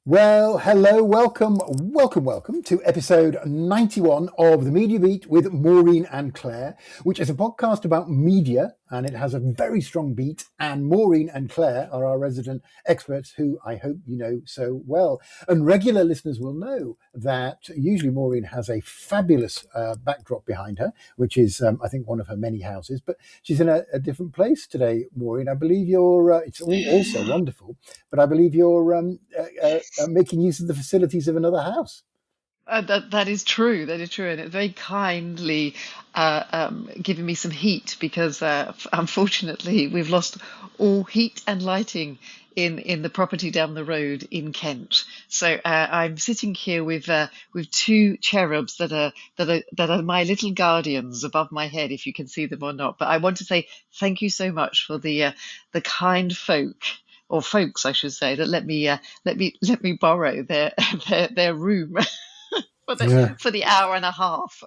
Well, hello, welcome to episode 91 of The Media Beat with Maureen and Claire, which is a podcast about media, and it has a very strong beat, and Maureen and Claire are our resident experts who I hope you know so well. And regular listeners will know that usually Maureen has a fabulous backdrop behind her, which is, I think, one of her many houses, but she's in a different place today, Maureen. I believe you're, it's also wonderful, but I believe you're making use of the facilities of another house. That is true. That is true, and it's very kindly giving me some heat because unfortunately we've lost all heat and lighting in the property down the road in Kent. So I'm sitting here with two cherubs that are my little guardians above my head, if you can see them or not. But I want to say thank you so much for the kind folk, or folks, I should say, that let me borrow their room for the hour and a half.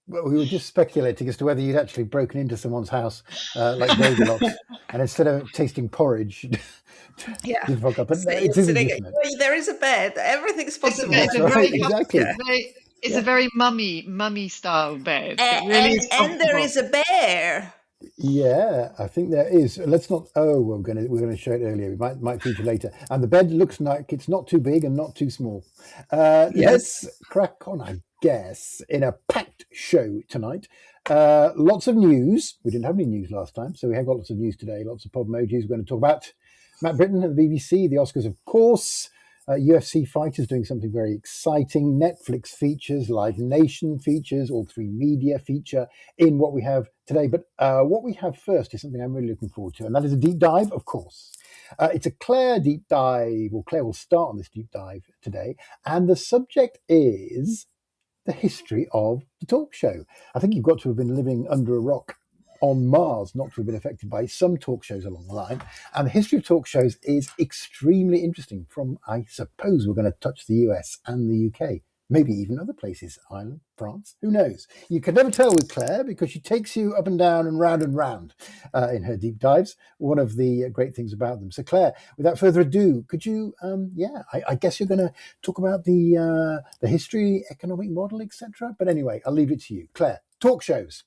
Well, we were just speculating as to whether you'd actually broken into someone's house like Goldilocks, and instead of tasting porridge, you'd fuck up. But it's there is a bed. Everything's possible. It's a very mummy style bed. And there is a bear. Yeah, I think there is. Let's not. Oh, we're going to show it earlier. We might feature later. And the bed looks like it's not too big and not too small. Yes. Let's crack on, I guess, in a packed show tonight. Lots of news. We didn't have any news last time, so we have got lots of news today. Lots of Podmojis. We're going to talk about Matt Brittin at the BBC, the Oscars, of course. UFC fighters doing something very exciting. Netflix features, LiveNation features, all three media feature in what we have today. But what we have first is something I'm really looking forward to, and that is a deep dive, of course. It's a Claire deep dive. Well, Claire will start on this deep dive today, and the subject is the history of the talk show. I think you've got to have been living under a rock on Mars not to have been affected by some talk shows along the line. And the history of talk shows is extremely interesting from, I suppose, we're going to touch the US and the UK, maybe even other places, Ireland, France, who knows? You can never tell with Claire because she takes you up and down and round in her deep dives, one of the great things about them. So Claire, without further ado, could you, I guess you're going to talk about the history, economic model, etc. But anyway, I'll leave it to you. Claire, talk shows.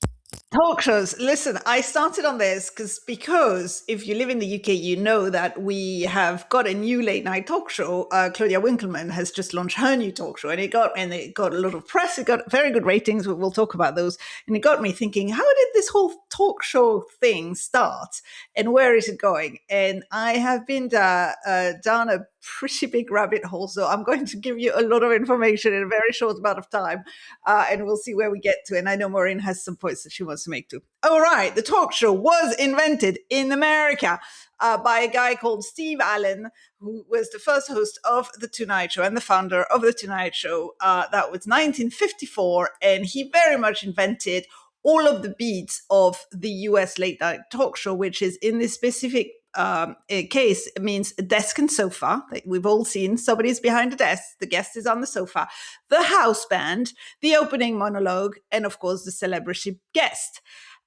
Talk shows. Listen, I started on this because if you live in the UK, you know that we have got a new late night talk show. Claudia Winkleman has just launched her new talk show, and it got a lot of press. It got very good ratings. We'll talk about those. And it got me thinking, how did this whole talk show thing start, and where is it going? And I have been down a pretty big rabbit hole, so I'm going to give you a lot of information in a very short amount of time, and we'll see where we get to. And I know Maureen has some points that she wants to make too. All right, the talk show was invented in America by a guy called Steve Allen, who was the first host of The Tonight Show and the founder of The Tonight Show. That was 1954, and he very much invented all of the beats of the US late night talk show, which is in this specific case, it means a desk and sofa. We've all seen somebody's behind a desk, the guest is on the sofa, the house band, the opening monologue, and of course the celebrity guest.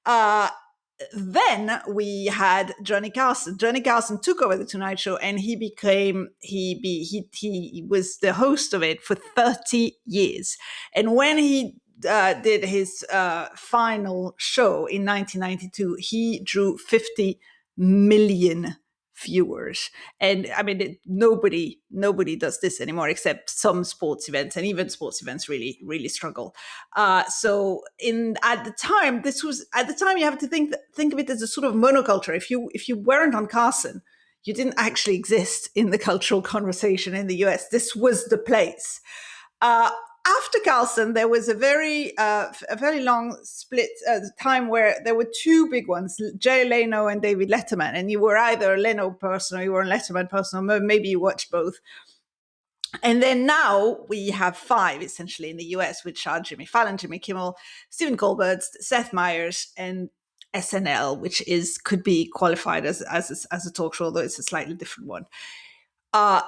Then we had Johnny Carson. Johnny Carson took over the Tonight Show, and he was the host of it for 30 years. And when he did his final show in 1992, he drew 50 million viewers. And I mean, nobody does this anymore except some sports events, and even sports events really, really struggle. So at the time you have to think of it as a sort of monoculture. If you weren't on Carson, you didn't actually exist in the cultural conversation in the US. This was the place. After Carlson, there was a very long split time where there were two big ones, Jay Leno and David Letterman. And you were either a Leno person or you were a Letterman person, or maybe you watched both. And then now we have five, essentially, in the US, which are Jimmy Fallon, Jimmy Kimmel, Stephen Colbert, Seth Meyers, and SNL, which could be qualified as a talk show, although it's a slightly different one.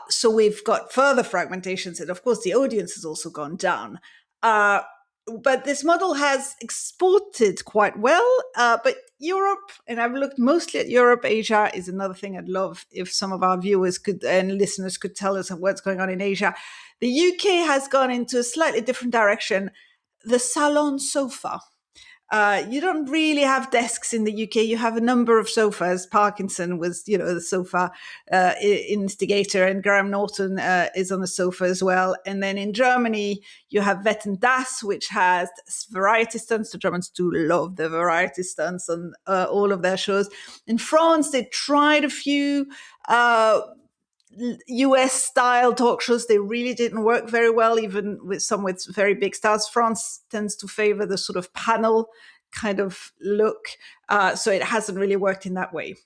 So we've got further fragmentations, and of course the audience has also gone down. But this model has exported quite well, but Europe, and I've looked mostly at Europe. Asia is another thing I'd love if some of our viewers could and listeners could tell us what's going on in Asia. The UK has gone into a slightly different direction. The Salon sofa. You don't really have desks in the UK. You have a number of sofas. Parkinson was, the sofa instigator, and Graham Norton is on the sofa as well. And then in Germany, you have Wetten Das, which has variety stunts. The Germans do love the variety stunts on all of their shows. In France, they tried a few US style talk shows. They really didn't work very well, even with some with very big stars. France tends to favor the sort of panel kind of look. So it hasn't really worked in that way.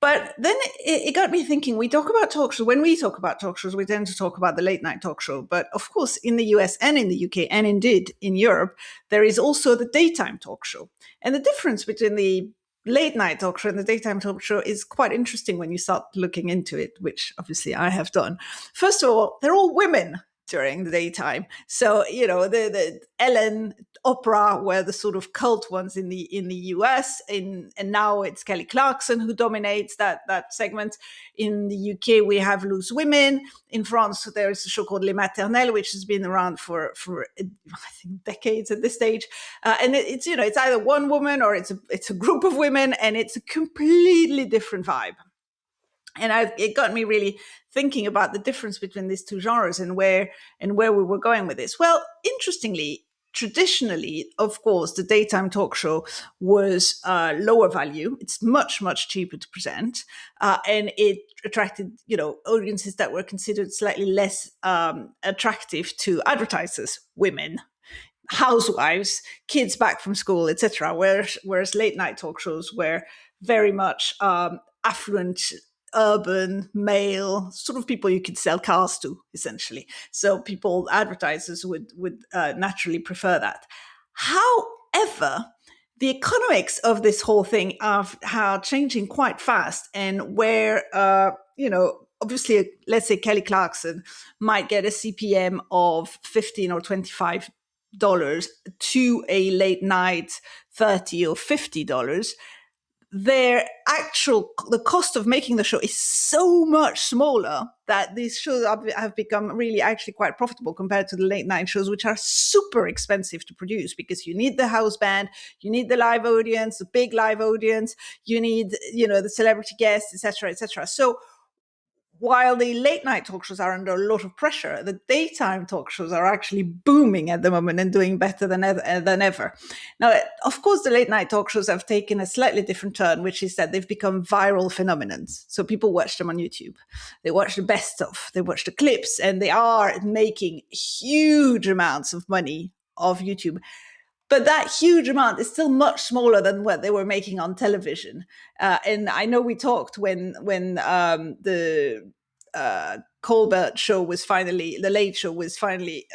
But then it got me thinking, we talk about talk shows. When we talk about talk shows, we tend to talk about the late night talk show. But of course, in the US and in the UK, and indeed in Europe, there is also the daytime talk show. And the difference between the late night talk show and the daytime talk show is quite interesting when you start looking into it, which obviously I have done. First of all, they're all women during the daytime. So, the Ellen, Oprah were the sort of cult ones in the US, and now it's Kelly Clarkson who dominates that segment. In the UK, we have Loose Women. In France, there is a show called Les Maternelles, which has been around for I think decades at this stage. And it's either one woman or it's a group of women, and it's a completely different vibe. And it got me really thinking about the difference between these two genres and where we were going with this. Well, interestingly, traditionally, of course, the daytime talk show was lower value. It's much, much cheaper to present. And it attracted, audiences that were considered slightly less attractive to advertisers, women, housewives, kids back from school, etc. Whereas late night talk shows were very much affluent, urban, male, sort of people you could sell cars to, essentially. So advertisers would naturally prefer that. However, the economics of this whole thing are changing quite fast, and where, obviously, let's say Kelly Clarkson might get a CPM of $15 or $25 to a late night $30 or $50. The cost of making the show is so much smaller that these shows have become really actually quite profitable compared to the late night shows, which are super expensive to produce because you need the house band, you need the live audience, the big live audience, you need, the celebrity guests, etc., etc. So while the late night talk shows are under a lot of pressure, the daytime talk shows are actually booming at the moment and doing better than ever. Now, of course, the late night talk shows have taken a slightly different turn, which is that they've become viral phenomenon. So people watch them on YouTube. They watch the best of, they watch the clips, and they are making huge amounts of money off YouTube. But that huge amount is still much smaller than what they were making on television. And I know we talked when the Colbert show was the Late Show was finally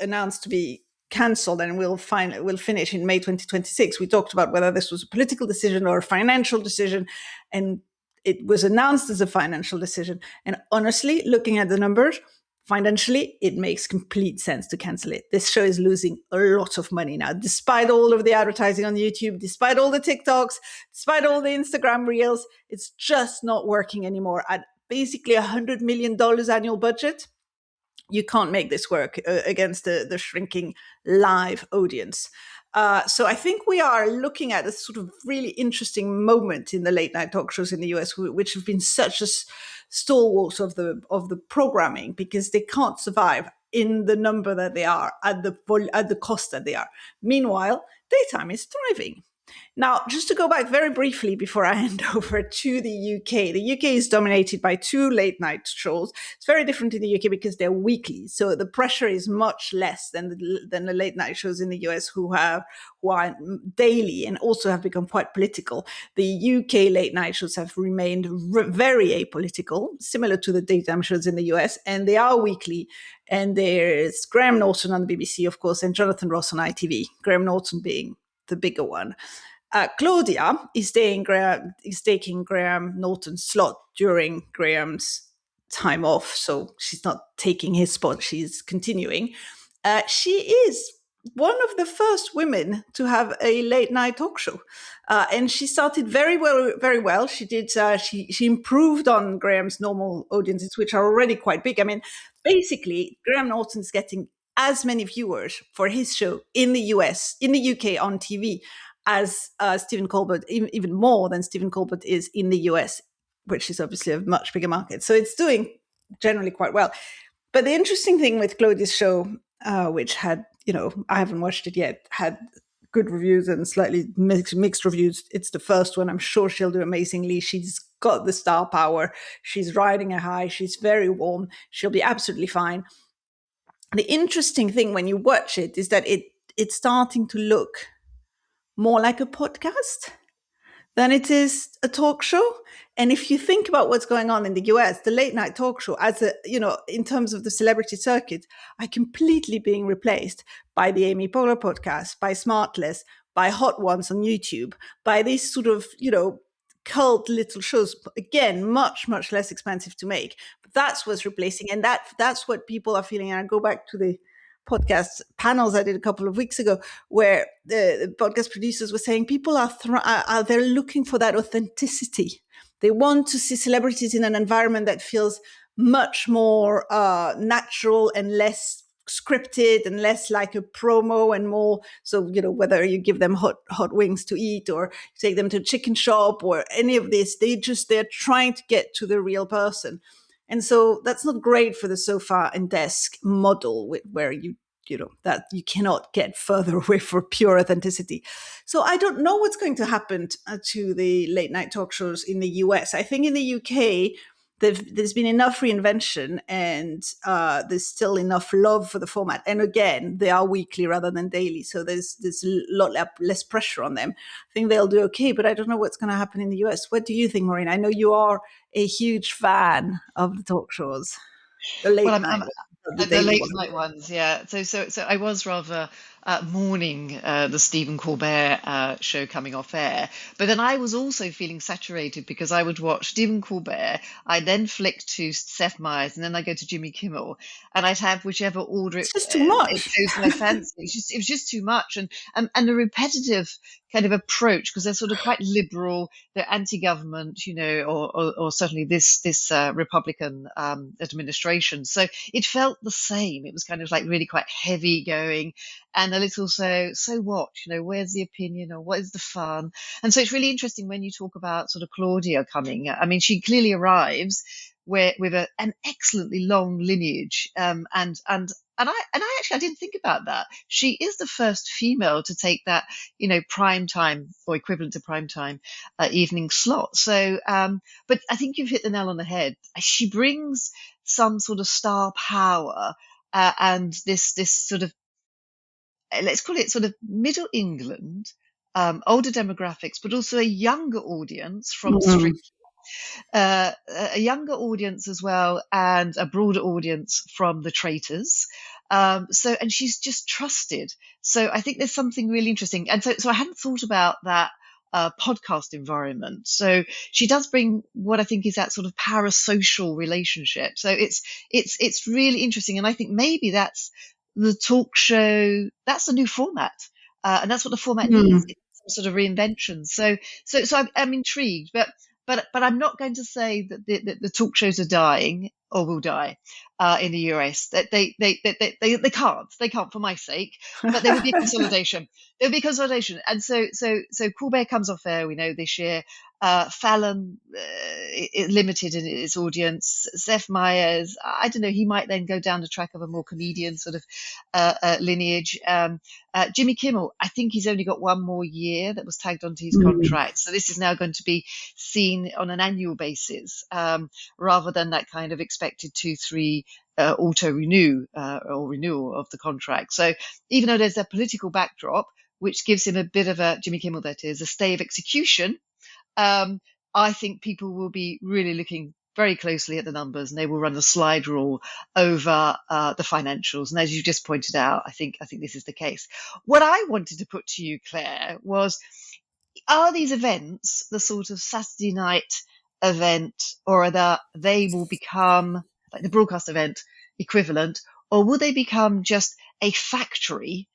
announced to be cancelled, and we'll finish in May 2026. We talked about whether this was a political decision or a financial decision, and it was announced as a financial decision. And honestly, looking at the numbers, financially, it makes complete sense to cancel it. This show is losing a lot of money now, despite all of the advertising on YouTube, despite all the TikToks, despite all the Instagram reels. It's just not working anymore. At basically $100 million annual budget, you can't make this work against the shrinking live audience. So I think we are looking at a sort of really interesting moment in the late night talk shows in the US, which have been such a stalwart of the programming, because they can't survive in the number that they are at the cost that they are. Meanwhile, daytime is thriving. Now, just to go back very briefly before I hand over to the UK, the UK is dominated by two late night shows. It's very different in the UK because they're weekly, so the pressure is much less than the late night shows in the US who are daily and also have become quite political. The UK late night shows have remained very apolitical, similar to the daytime shows in the US, and they are weekly. And there's Graham Norton on the BBC, of course, and Jonathan Ross on ITV, Graham Norton being the bigger one. Claudia is taking Graham Norton's slot during Graham's time off, so she's not taking his spot, she's continuing. She is one of the first women to have a late night talk show, and she started very well. She did. She improved on Graham's normal audiences, which are already quite big. I mean, basically, Graham Norton's getting as many viewers for his show in the US, in the UK on TV, as Stephen Colbert, even more than Stephen Colbert is in the US, which is obviously a much bigger market. So it's doing generally quite well. But the interesting thing with Claudia's show, which had, I haven't watched it yet, had good reviews and slightly mixed reviews. It's the first one. I'm sure she'll do amazingly. She's got the star power. She's riding a high. She's very warm. She'll be absolutely fine. The interesting thing when you watch it is that it's starting to look more like a podcast than it is a talk show. And if you think about what's going on in the US, the late night talk show, as in terms of the celebrity circuit, are completely being replaced by the Amy Poehler podcast, by Smartless, by Hot Ones on YouTube, by these sort of, cult little shows. Again, much, much less expensive to make. But that's what's replacing. And that's what people are feeling. And I go back to the podcast panels I did a couple of weeks ago, where the podcast producers were saying people are they're looking for that authenticity. They want to see celebrities in an environment that feels much more natural and less scripted and less like a promo and more. So, whether you give them hot wings to eat or take them to a chicken shop or any of this, they're trying to get to the real person. And so that's not great for the sofa and desk model, where that you cannot get further away for pure authenticity. So I don't know what's going to happen to the late night talk shows in the US. I think in the UK, there's been enough reinvention and there's still enough love for the format. And again, they are weekly rather than daily. So there's a lot less pressure on them. I think they'll do okay, but I don't know what's going to happen in the US. What do you think, Maureen? I know you are a huge fan of the talk shows. The late night. The late night ones, yeah. So I was rather mourning the Stephen Colbert show coming off air, but then I was also feeling saturated because I would watch Stephen Colbert, I then flick to Seth Meyers, and then I go to Jimmy Kimmel, and I'd have whichever order it's just too much. It goes my fancy. It was just too much, and the repetitive kind of approach, because they're sort of quite liberal, they're anti-government, or certainly this Republican administration. So it felt the same. It was kind of like really quite heavy going, and a little so what? Where's the opinion, or what is the fun? And so it's really interesting when you talk about sort of Claudia coming. I mean, she clearly arrives with an excellently long lineage, and I actually didn't think about that. She is the first female to take that, prime time or equivalent to prime time evening slot. So, but I think you've hit the nail on the head. She brings some sort of star power and this sort of, let's call it sort of Middle England, older demographics, but also a younger audience from the street. A younger audience as well, and a broader audience from the traitors. And she's just trusted. So I think there's something really interesting. And so I hadn't thought about that podcast environment. So she does bring what I think is that sort of parasocial relationship. So it's really interesting. And I think maybe that's the talk show. That's the new format. And that's what the format needs. It's some sort of reinvention. So I'm intrigued, but I'm not going to say that the talk shows are dying or will die in the US. That they can't for my sake. But there will be a consolidation. There will be consolidation. And so Colbert comes off air, we know, this year. Fallon limited in its audience. Seth Meyers, I don't know, he might then go down the track of a more comedian sort of lineage. Jimmy Kimmel, I think he's only got one more year that was tagged onto his contract. So this is now going to be seen on an annual basis rather than that kind of expected 2-3 auto renew or renewal of the contract. So even though there's a political backdrop, which gives him a bit of a, Jimmy Kimmel that is, a stay of execution, I think people will be really looking very closely at the numbers, and they will run the slide rule over the financials. And as you just pointed out, I think this is the case. What I wanted to put to you, Claire, was, are these events the sort of Saturday night event, or they will become like the broadcast event equivalent, or will they become just a factory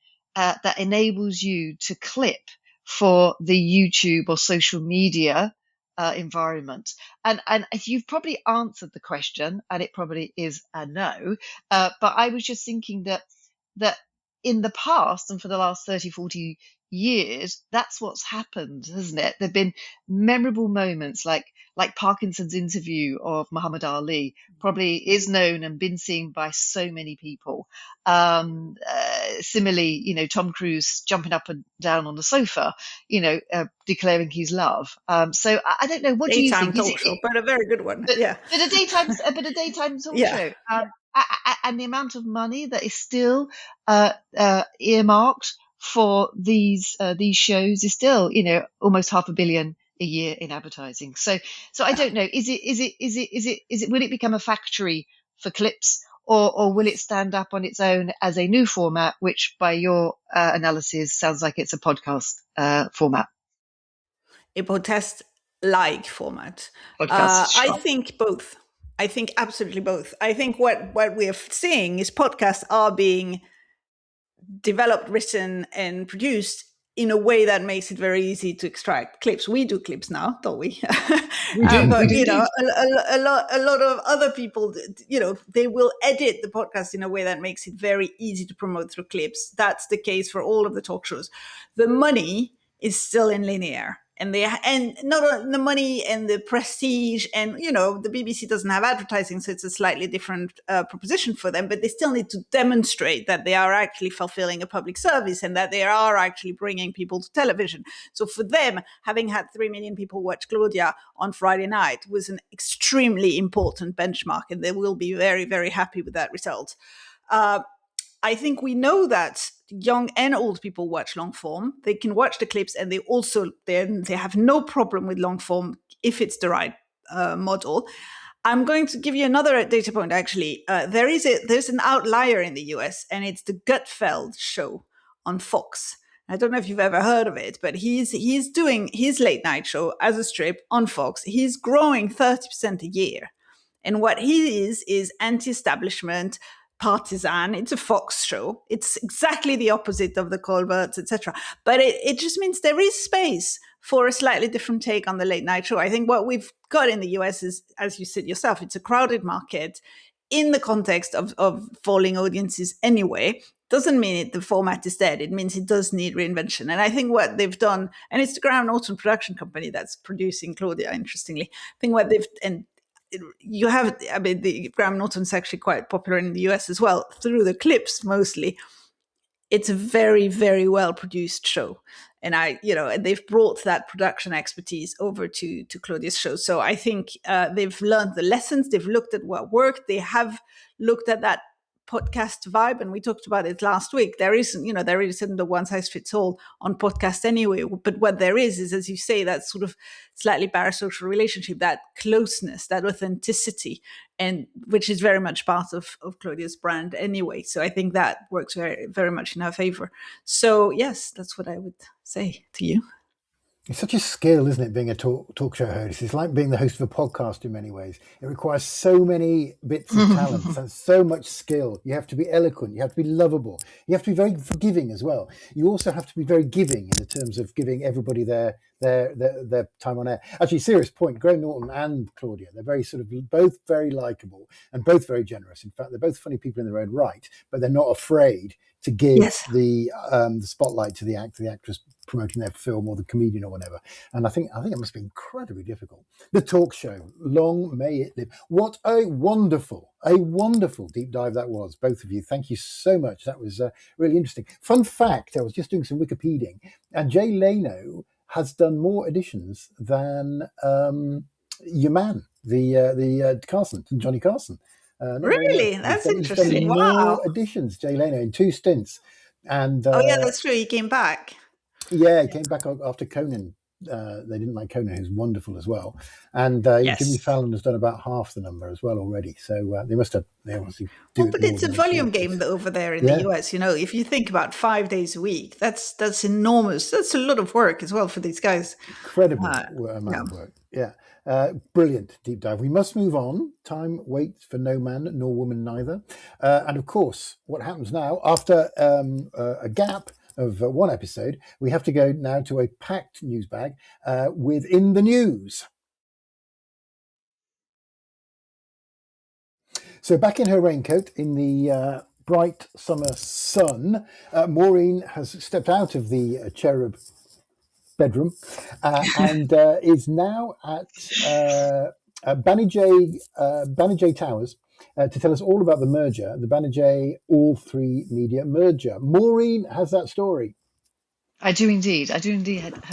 that enables you to clip for the YouTube or social media environment. And you've probably answered the question, and it probably is a no. But I was just thinking that in the past and for the last 30, 40 years, that's what's happened, hasn't it? There've been memorable moments like Parkinson's interview of Muhammad Ali probably is known and been seen by so many people. Similarly, Tom Cruise jumping up and down on the sofa, declaring his love. So I don't know. What do you think? Talk show, but a very good one. Yeah. But a daytime talk show. And the amount of money that is still earmarked for these shows is still, almost $500 million a year in advertising. So I don't know. Is it? Will it become a factory for clips, or will it stand up on its own as a new format, which, by your analysis, sounds like it's a podcast format? A podcast-like format. I think both. I think absolutely both. I think what we're seeing is podcasts are being developed, written, and produced in a way that makes it very easy to extract clips. We do clips now, don't we? We do. But a lot of other people, they will edit the podcast in a way that makes it very easy to promote through clips. That's the case for all of the talk shows. The money is still in linear. And not the money and the prestige, and the BBC doesn't have advertising, so it's a slightly different proposition for them. But they still need to demonstrate that they are actually fulfilling a public service and that they are actually bringing people to television. So for them, having had 3 million people watch Claudia on Friday night was an extremely important benchmark, and they will be very, very happy with that result. I think we know that young and old people watch long form. They can watch the clips, and they have no problem with long form if it's the right model. I'm going to give you another data point. Actually, there's an outlier in the US, and it's the Gutfeld show on Fox. I don't know if you've ever heard of it, but he's doing his late night show as a strip on Fox. He's growing 30% a year, and what he is anti-establishment, partisan. It's a Fox show. It's exactly the opposite of the Colberts, etc. But it just means there is space for a slightly different take on the late night show. I think what we've got in the US is, as you said yourself, it's a crowded market in the context of falling audiences anyway. Doesn't mean the format is dead. It means it does need reinvention. And I think what they've done, and it's the Graham Norton production company that's producing Claudia, interestingly. I think what they've, and the Graham Norton's actually quite popular in the US as well, through the clips mostly. It's a very, very well produced show. And they've brought that production expertise over to Claudia's show. So I think they've learned the lessons. They've looked at what worked. They have looked at that podcast vibe, and we talked about it last week. There isn't a one size fits all on podcast anyway, but what there is, as you say, that sort of slightly parasocial relationship, that closeness, that authenticity, and which is very much part of Claudia's brand anyway. So I think that works very, very much in her favor. So yes, that's what I would say to you. It's such a skill, isn't it, being a talk show host? It's like being the host of a podcast in many ways. It requires so many bits of talent and so much skill. You have to be eloquent. You have to be lovable. You have to be very forgiving as well. You also have to be very giving in the terms of giving everybody their time on air. Actually, serious point. Graham Norton and Claudia, they're very sort of both very likable and both very generous. In fact, they're both funny people in their own right, but they're not afraid to give the spotlight to the actress promoting their film, or the comedian, or whatever. And I think it must be incredibly difficult. The talk show, long may it live. What a wonderful deep dive that was, both of you. Thank you so much. That was really interesting. Fun fact: I was just doing some Wikipediaing, and Jay Leno has done more editions than your man, the Carson, Johnny Carson. Really? That's interesting. Wow. More editions, Jay Leno, in 2 stints. And that's true. He came back. Yeah, he came back after Conan. They didn't like Conan, who's wonderful as well. And Jimmy Fallon has done about half the number as well already. So they obviously do. But it's a volume game over there in the US. If you think about 5 days a week, that's enormous. That's a lot of work as well for these guys. Incredible amount of work. Yeah. Brilliant deep dive. We must move on. Time waits for no man nor woman neither. And of course, what happens now after a gap of one episode, we have to go now to a packed news bag with In the News. So back in her raincoat in the bright summer sun, Maureen has stepped out of the cherub bedroom and is now at Banijay Towers to tell us all about the merger, the Banijay All3 Media merger. Maureen has that story. I do indeed have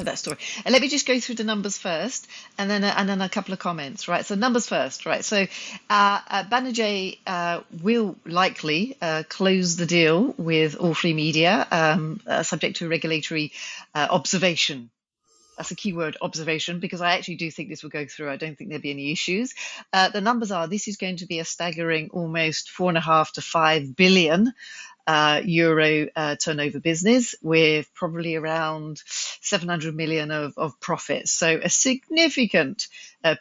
that story. And let me just go through the numbers first, and then a couple of comments. Right. So numbers first. Right. So Banijay will likely close the deal with All3 Media, subject to regulatory observation. That's a keyword, observation, because I actually do think this will go through. I don't think there'll be any issues. The numbers are: this is going to be a staggering almost 4.5 to 5 billion euro turnover business, with probably around 700 million of profits. So a significant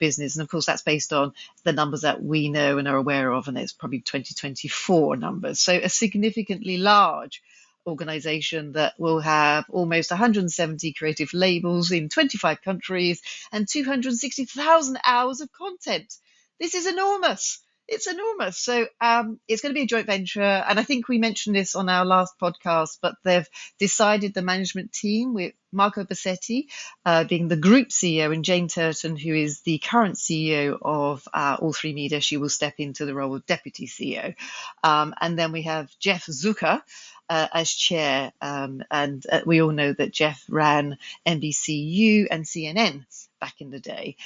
business. And of course, that's based on the numbers that we know and are aware of. And it's probably 2024 numbers. So a significantly large organization that will have almost 170 creative labels in 25 countries and 260,000 hours of content. This is enormous. It's enormous. So it's going to be a joint venture. And I think we mentioned this on our last podcast, but they've decided, the management team, with Marco Bassetti being the group CEO and Jane Turton, who is the current CEO of All3 Media, she will step into the role of deputy CEO. And then we have Jeff Zucker as chair. And we all know that Jeff ran NBCU and CNN back in the day.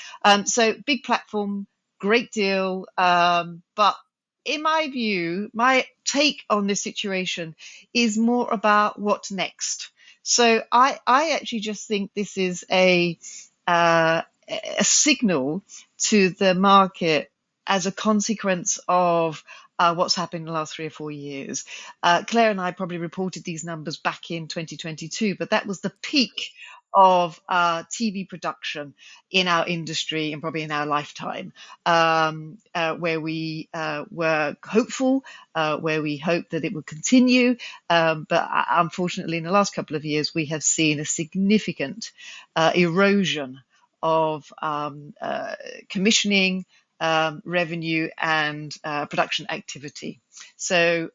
So big platform, great deal. But in my view, my take on this situation is more about what's next. So I actually just think this is a signal to the market as a consequence of what's happened in the last 3 or 4 years. Claire and I probably reported these numbers back in 2022, but that was the peak of TV production in our industry and probably in our lifetime, where we were hopeful, where we hoped that it would continue. But unfortunately, in the last couple of years, we have seen a significant erosion of commissioning, revenue and production activity. So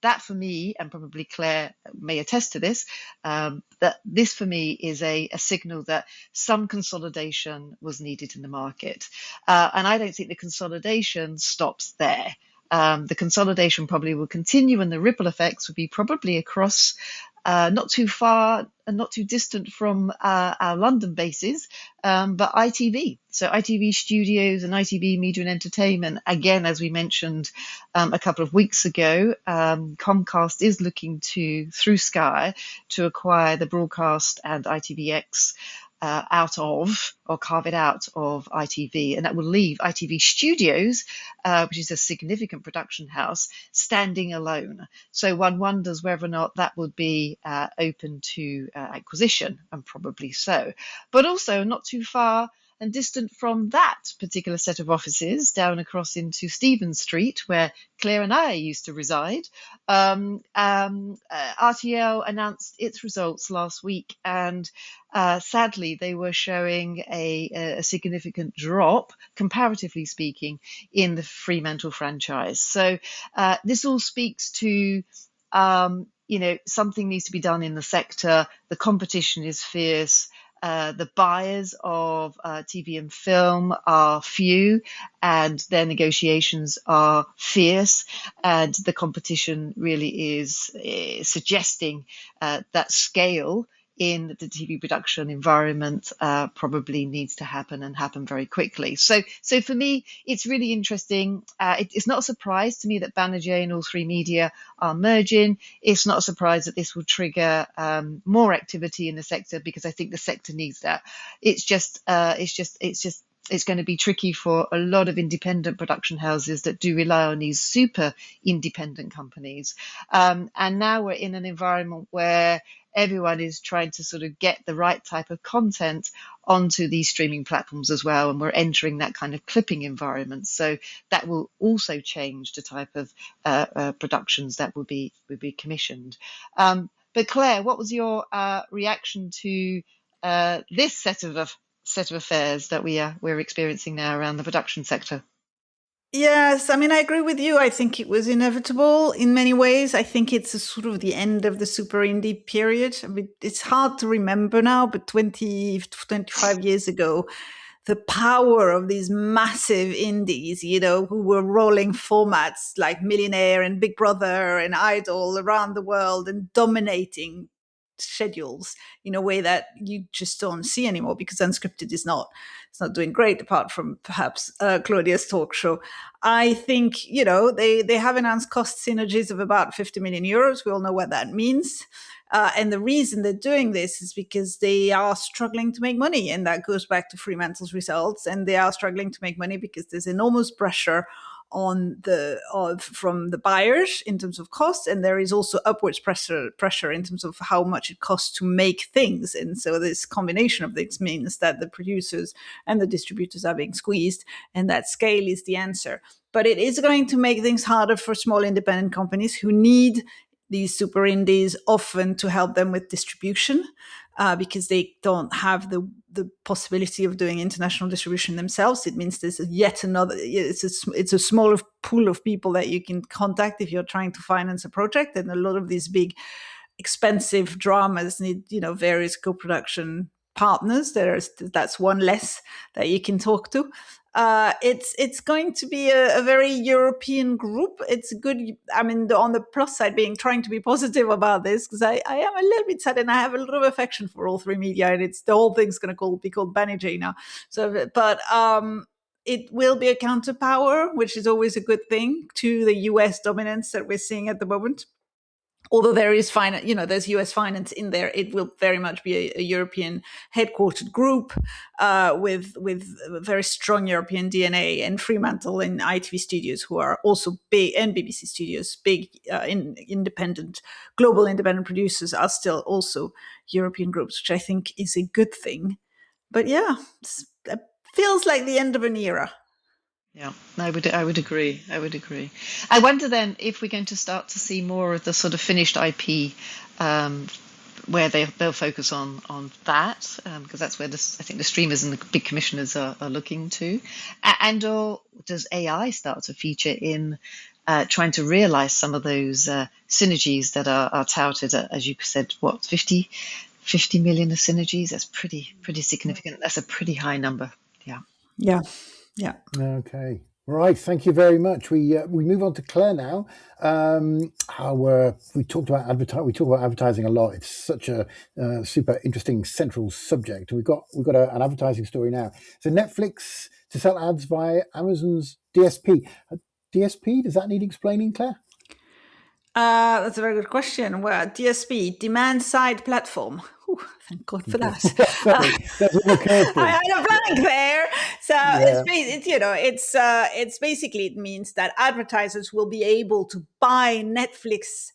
that for me, and probably Claire may attest to this, that this for me is a signal that some consolidation was needed in the market. And I don't think the consolidation stops there. The consolidation probably will continue, and the ripple effects will be probably across not too far and not too distant from our London bases, but ITV. So ITV Studios and ITV Media and Entertainment, again, as we mentioned a couple of weeks ago, Comcast is looking through Sky, to acquire the broadcast and ITVX out of, or carve it out of ITV, and that will leave ITV Studios, which is a significant production house, standing alone. So one wonders whether or not that would be open to acquisition, and probably so. But also not too far and distant from that particular set of offices, down across into Stephen Street, where Claire and I used to reside, RTL announced its results last week, and sadly, they were showing a significant drop, comparatively speaking, in the Fremantle franchise. So this all speaks to something needs to be done in the sector. The competition is fierce. The buyers of TV and film are few, and their negotiations are fierce, and the competition really is suggesting that scale in the TV production environment probably needs to happen, and happen very quickly. So for me, it's really interesting. It's not a surprise to me that Banijay and All3 Media are merging. It's not a surprise that this will trigger more activity in the sector, because I think the sector needs that. It's going to be tricky for a lot of independent production houses that do rely on these super independent companies. And now we're in an environment where everyone is trying to sort of get the right type of content onto these streaming platforms as well. And we're entering that kind of clipping environment. So that will also change the type of productions that will be commissioned. But Claire, what was your reaction to this set of affairs that we're experiencing now around the production sector? Yes, I mean, I agree with you. I think it was inevitable in many ways. I think it's a sort of the end of the super indie period. I mean, it's hard to remember now, but 25 years ago, the power of these massive indies, who were rolling formats like Millionaire and Big Brother and Idol around the world and dominating schedules in a way that you just don't see anymore, because unscripted is not doing great, apart from perhaps Claudia's talk show. I think they have announced cost synergies of about 50 million euros. We all know what that means. And the reason they're doing this is because they are struggling to make money. And that goes back to Fremantle's results. And they are struggling to make money because there's enormous pressure from the buyers in terms of costs, and there is also upwards pressure in terms of how much it costs to make things. And so this combination of things means that the producers and the distributors are being squeezed, and that scale is the answer. But it is going to make things harder for small independent companies who need these super indies often to help them with distribution, because they don't have the possibility of doing international distribution themselves. It means there's yet another, it's a smaller pool of people that you can contact if you're trying to finance a project. And a lot of these big, expensive dramas need, various co-production partners. That's one less that you can talk to. It's going to be a very European group. It's good. I mean, on the plus side, trying to be positive about this, because I am a little bit sad, and I have a lot of affection for All3Media, and the whole thing's going to be called Banijay now. So, but it will be a counterpower, which is always a good thing to the US dominance that we're seeing at the moment. Although there is there's US finance in there, it will very much be a European headquartered group with a very strong European DNA. And Fremantle and ITV Studios, who are also big, and BBC Studios, big independent, global independent producers, are still also European groups, which I think is a good thing. But yeah, it feels like the end of an era. Yeah, I would agree. I wonder then if we're going to start to see more of the sort of finished IP, where they'll focus on that, because that's where I think the streamers and the big commissioners are looking to, or does AI start to feature in trying to realize some of those synergies that are touted, as you said, what 50 million of synergies? That's pretty significant. That's a pretty high number. Yeah. Okay. Right. Thank you very much. We move on to Claire now. We talked about advertising a lot. It's such a super interesting central subject. We've got an advertising story now. So Netflix to sell ads via Amazon's DSP. DSP, does that need explaining, Claire? That's a very good question. Well, DSP, demand side platform. Ooh, thank God for that. That's what I had a blank there. So it's basically, it means that advertisers will be able to buy Netflix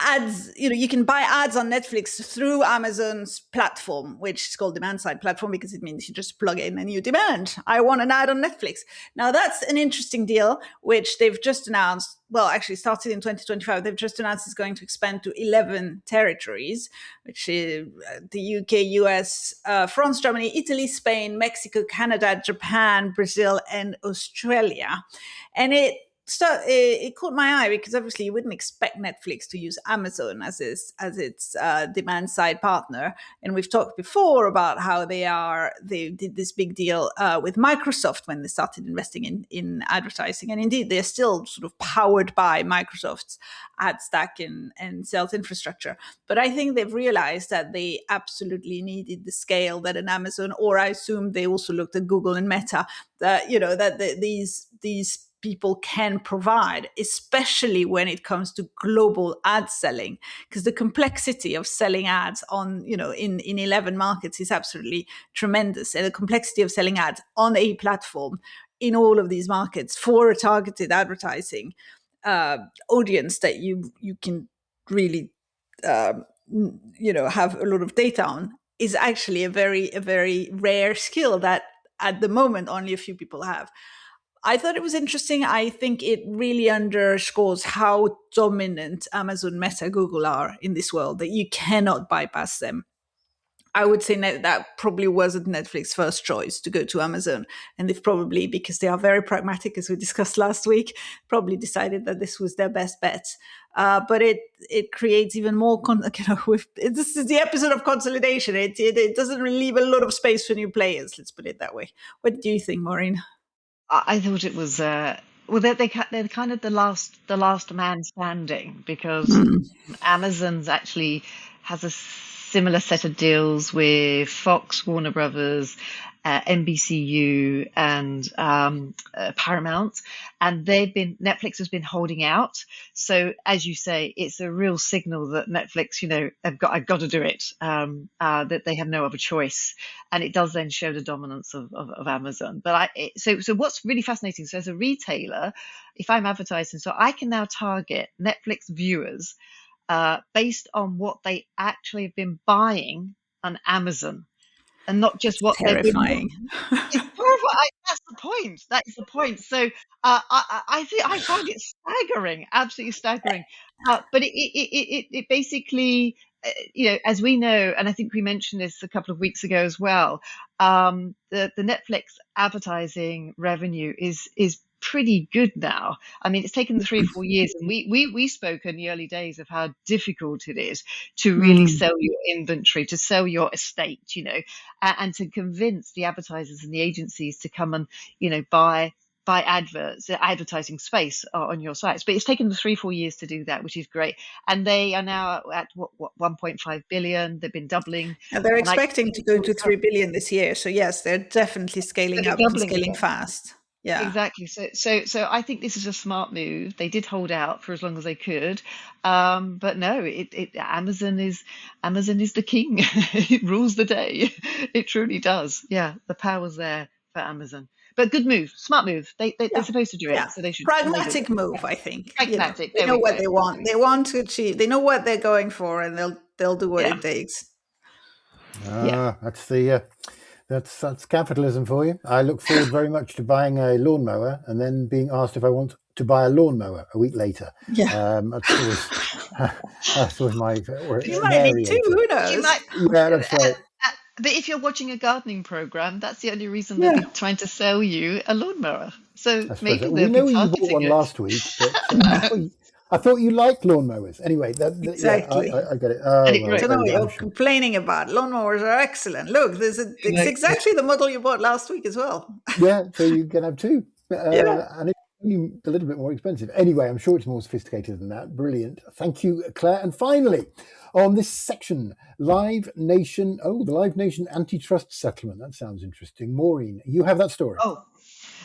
ads. You can buy ads on Netflix through Amazon's platform, which is called demand side platform, because it means you just plug in and you demand, I want an ad on Netflix. Now that's an interesting deal, which they've just announced. Well, actually started in 2025. They've just announced it's going to expand to 11 territories, which is the UK, US, France, Germany, Italy, Spain, Mexico, Canada, Japan, Brazil, and Australia. And it caught my eye, because obviously you wouldn't expect Netflix to use Amazon as its demand side partner. And we've talked before about how they did this big deal with Microsoft when they started investing in advertising. And indeed, they're still sort of powered by Microsoft's ad stack and sales infrastructure. But I think they've realized that they absolutely needed the scale that an Amazon, or I assume they also looked at Google and Meta, that these people can provide, especially when it comes to global ad selling, because the complexity of selling ads in 11 markets is absolutely tremendous. And the complexity of selling ads on a platform in all of these markets for a targeted advertising audience that you can really have a lot of data on is actually a very rare skill that at the moment only a few people have. I thought it was interesting. I think it really underscores how dominant Amazon, Meta, Google are in this world, that you cannot bypass them. I would say that probably wasn't Netflix's first choice to go to Amazon. And they've probably, because they are very pragmatic, as we discussed last week, probably decided that this was their best bet. But it creates even more, this is the episode of consolidation. It doesn't really leave a lot of space for new players, let's put it that way. What do you think, Maureen? I thought it was they're kind of the last man standing, because Amazon's actually has a similar set of deals with Fox, Warner Brothers, NBCU, and Paramount, and Netflix has been holding out. So, as you say, it's a real signal that Netflix, I've got to do it. That they have no other choice, and it does then show the dominance of Amazon. But so what's really fascinating? So, as a retailer, if I'm advertising, so I can now target Netflix viewers based on what they actually have been buying on Amazon, and not just what they've been. It's terrifying. That's the point. That is the point. So I find it staggering, absolutely staggering. But it basically, as we know, and I think we mentioned this a couple of weeks ago as well, the Netflix advertising revenue is pretty good now. I mean, it's taken 3 or 4 years, and we spoke in the early days of how difficult it is to really sell your inventory, to sell your estate, and to convince the advertisers and the agencies to come and buy advertising space on your sites. But it's taken 3 or 4 years to do that, which is great. And they are now at what 1.5 billion. They've been doubling. And they're expecting to go to 3 billion this year. So yes, they're definitely scaling up and scaling fast. Yeah, exactly. So I think this is a smart move. They did hold out for as long as they could, but no, Amazon is the king. It rules the day. It truly does. Yeah, the power's there for Amazon. But good move, smart move. They're supposed to do it, so they should. Pragmatic move, I think. Pragmatic. They know what they want. They want to achieve. They know what they're going for, and they'll do what it takes. That's capitalism for you. I look forward very much to buying a lawnmower and then being asked if I want to buy a lawnmower a week later. Yeah, that's always my. You might need two. Who knows? Yeah, that's right. But if you're watching a gardening program, that's the only reason they'll be trying to sell you a lawnmower. So maybe we know you bought one last week, but I thought you liked lawnmowers. Anyway, exactly. I get it. I don't know what you're complaining about. Lawnmowers are excellent. Look, it's exactly the model you bought last week as well. Yeah, so you can have two. And it's only a little bit more expensive. Anyway, I'm sure it's more sophisticated than that. Brilliant. Thank you, Claire. And finally, on this section, LiveNation. Oh, the LiveNation antitrust settlement. That sounds interesting. Maureen, you have that story. Oh.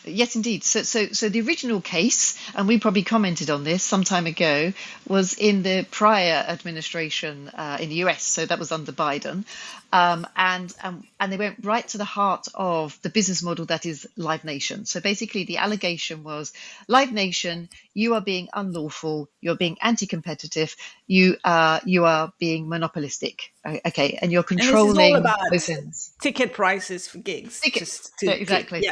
Yes, indeed. So the original case, and we probably commented on this some time ago, was in the prior administration in the US. So that was under Biden, and they went right to the heart of the business model that is LiveNation. So basically, the allegation was, LiveNation, you are being unlawful, you're being anti-competitive, you are being monopolistic. Okay, and you're controlling. And this is all about ticket prices for gigs. Exactly.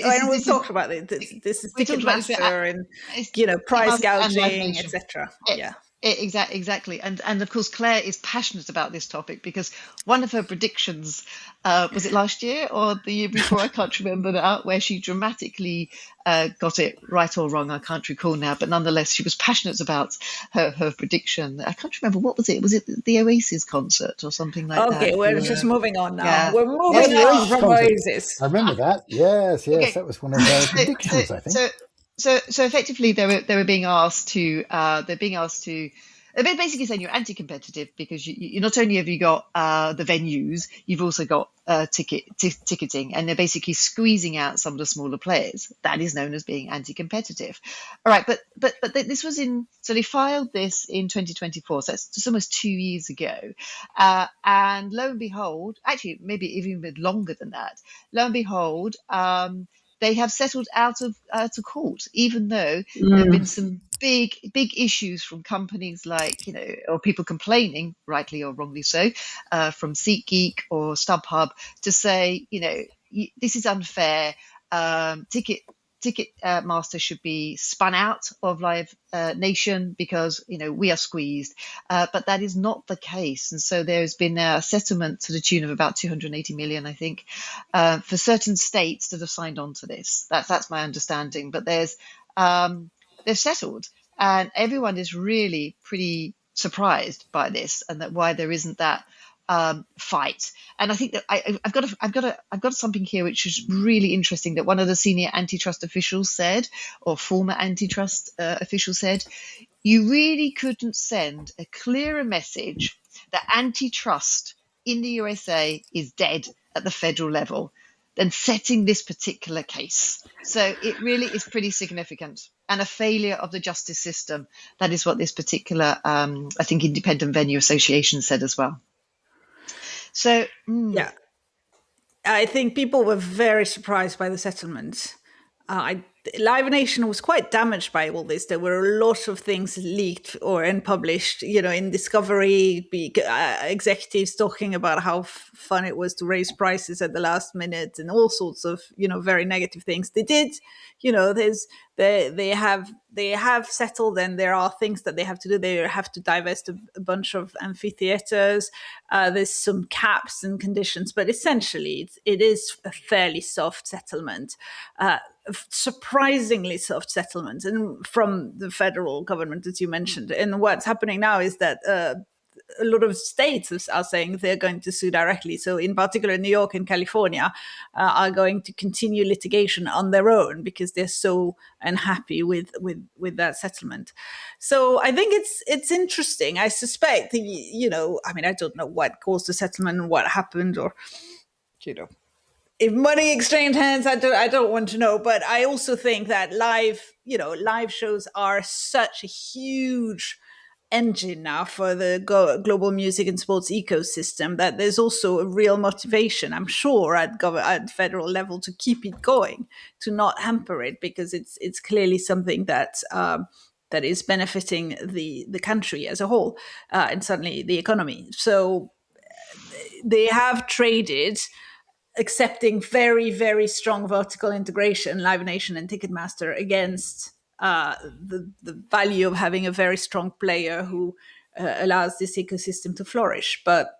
And we'll talk about it. This is Ticketmaster and price gouging, etc. Yeah. Exactly, and of course Claire is passionate about this topic because one of her predictions was it last year or the year before, I can't remember now, where she dramatically got it right or wrong, I can't recall now, but nonetheless she was passionate about her prediction. I can't remember, what was it the Oasis concert or something like that? Okay, we're just moving on now. We're moving on from Oasis. I remember that. Yes, okay. That was one of her predictions, I think. So effectively, they were being asked to. They're basically saying you're anti-competitive because you not only have you got the venues, you've also got ticketing, and they're basically squeezing out some of the smaller players. That is known as being anti-competitive. All right, but this was so they filed this in 2024, so it's almost 2 years ago, and lo and behold, actually maybe even a bit longer than that. Lo and behold. They have settled out of court, even though there have been some big issues from companies like, or people complaining, rightly or wrongly so, from SeatGeek or StubHub to say, this is unfair. Ticketmaster should be spun out of LiveNation because we are squeezed, but that is not the case. And so there's been a settlement to the tune of about 280 million, I think, for certain states that have signed on to this. That's my understanding. But they've settled, and everyone is really pretty surprised by this, and that why there isn't that fight. And I think that I've got something here which is really interesting, that one of the senior antitrust officials said, or former antitrust official said, you really couldn't send a clearer message that antitrust in the USA is dead at the federal level than setting this particular case. So it really is pretty significant, and a failure of the justice system. That is what this particular, I think, Independent Venue Association said as well. So yeah, I think people were very surprised by the settlement. LiveNation was quite damaged by all this. There were a lot of things leaked and published, in Discovery, executives talking about how fun it was to raise prices at the last minute and all sorts of, very negative things. They did, they have settled, and there are things that they have to do. They have to divest a bunch of amphitheaters. There's some caps and conditions, but essentially it is a fairly soft settlement. Surprisingly soft settlement, and from the federal government, as you mentioned. And what's happening now is that a lot of states are saying they're going to sue directly. So in particular, New York and California are going to continue litigation on their own because they're so unhappy with that settlement. So I think it's interesting. I suspect, I don't know what caused the settlement and what happened, or, if money exchanged hands, I don't want to know. But I also think that live shows are such a huge engine now for the global music and sports ecosystem that there's also a real motivation, I'm sure, at federal level to keep it going, to not hamper it, because it's clearly something that is benefiting the country as a whole, and certainly the economy. So they have traded, accepting very, very strong vertical integration, LiveNation and Ticketmaster, against the value of having a very strong player who allows this ecosystem to flourish. But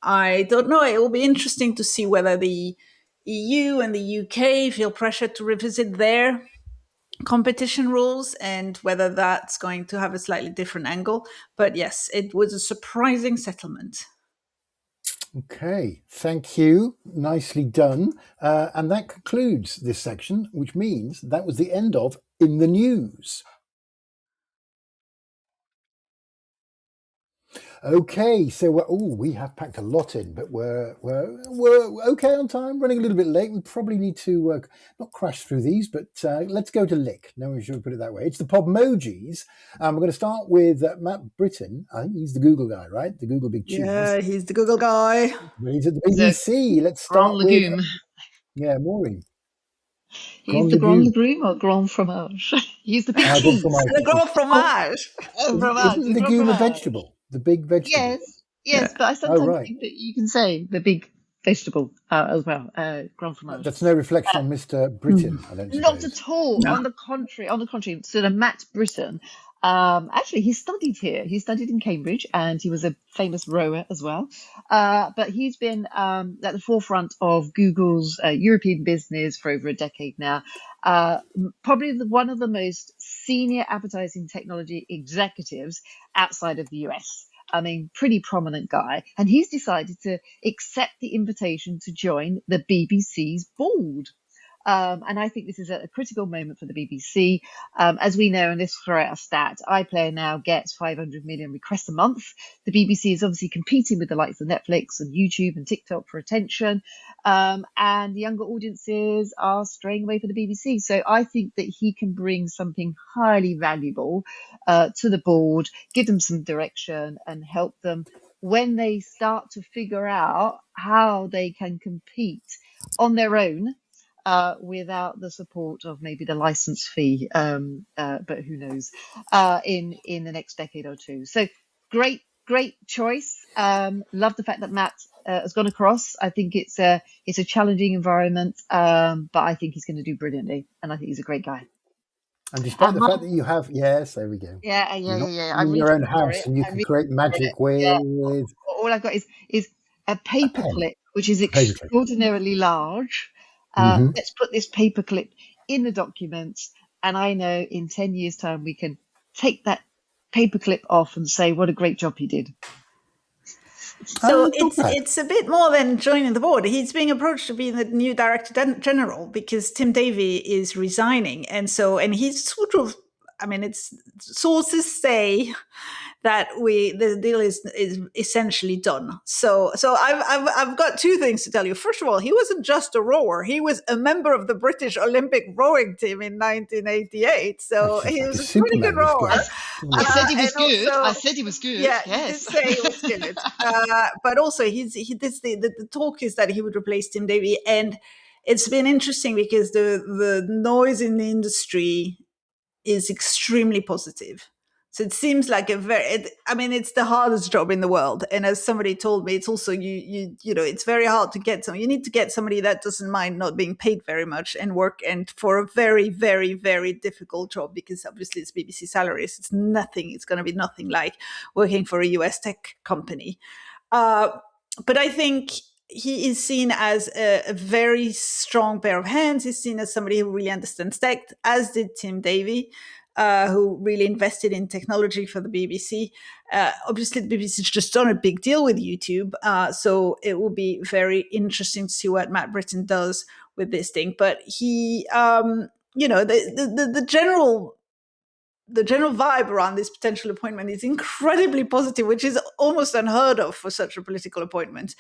I don't know. It will be interesting to see whether the EU and the UK feel pressured to revisit their competition rules and whether that's going to have a slightly different angle. But yes, it was a surprising settlement. Okay, thank you. Nicely done. And that concludes this section, which means that was the end of In the News. Okay, so we have packed a lot in, but we're okay on time. Running a little bit late. We probably need to not crash through these, but let's go to Lick. No, we should put it that way. It's the Podmojis. We're going to start with Matt Brittin. I think he's the Google guy, right? The Google big cheese. Yeah, he's the Google guy. But he's at the BBC. Let's start with Maureen. He's the Grand Legume or Grand Fromage? He's the big cheese. The Grand Fromage. Isn't legume a vegetable? The big vegetable. Yes, but I sometimes think that you can say the big vegetable as well. Grand Fromage. That's no reflection on Mr. Brittin, I don't suppose. Not at all. No. On the contrary, sort of Matt Brittin. Actually, he studied here. He studied in Cambridge, and he was a famous rower as well. But he's been at the forefront of Google's European business for over a decade now. Probably one of the most senior advertising technology executives outside of the US. I mean, pretty prominent guy. And he's decided to accept the invitation to join the BBC's board. And I think this is a critical moment for the BBC. As we know, and this throw out a stat, iPlayer now gets 500 million requests a month. The BBC is obviously competing with the likes of Netflix and YouTube and TikTok for attention. And the younger audiences are straying away from the BBC. So I think that he can bring something highly valuable to the board, give them some direction and help them when they start to figure out how they can compete on their own. Without the support of maybe the license fee, but who knows, in the next decade or two. So great choice. Love the fact that Matt has gone across. I think it's a challenging environment, but I think he's going to do brilliantly, and I think he's a great guy. And despite the fact that you have, yes, there we go. Yeah. In your own house, and you can create magic with. Yeah. All I've got is a paperclip, which is extraordinarily large. Let's put this paperclip in the documents, and I know in 10 years' time we can take that paperclip off and say what a great job he did. So it's a bit more than joining the board. He's being approached to be the new director general because Tim Davie is resigning, and he's sort of. I mean, it's sources say that the deal is essentially done. So I've got two things to tell you. First of all, he wasn't just a rower; he was a member of the British Olympic rowing team in 1988. So he was a pretty good rower. I said he was good. I said he was good. Yeah, yes. He did say he was good. But also, the talk is that he would replace Tim Davie, and it's been interesting because the noise in the industry is extremely positive. So it seems like it's the hardest job in the world. And as somebody told me, it's also, it's very hard to get you need to get somebody that doesn't mind not being paid very much and work and for a very, very, very difficult job, because obviously it's BBC salaries. It's going to be nothing like working for a US tech company. But I think he is seen as a very strong pair of hands. He's seen as somebody who really understands tech, as did Tim Davie, who really invested in technology for the BBC. Obviously, the BBC's just done a big deal with YouTube, so it will be very interesting to see what Matt Brittin does with this thing. But he, the general vibe around this potential appointment is incredibly positive, which is almost unheard of for such a political appointment.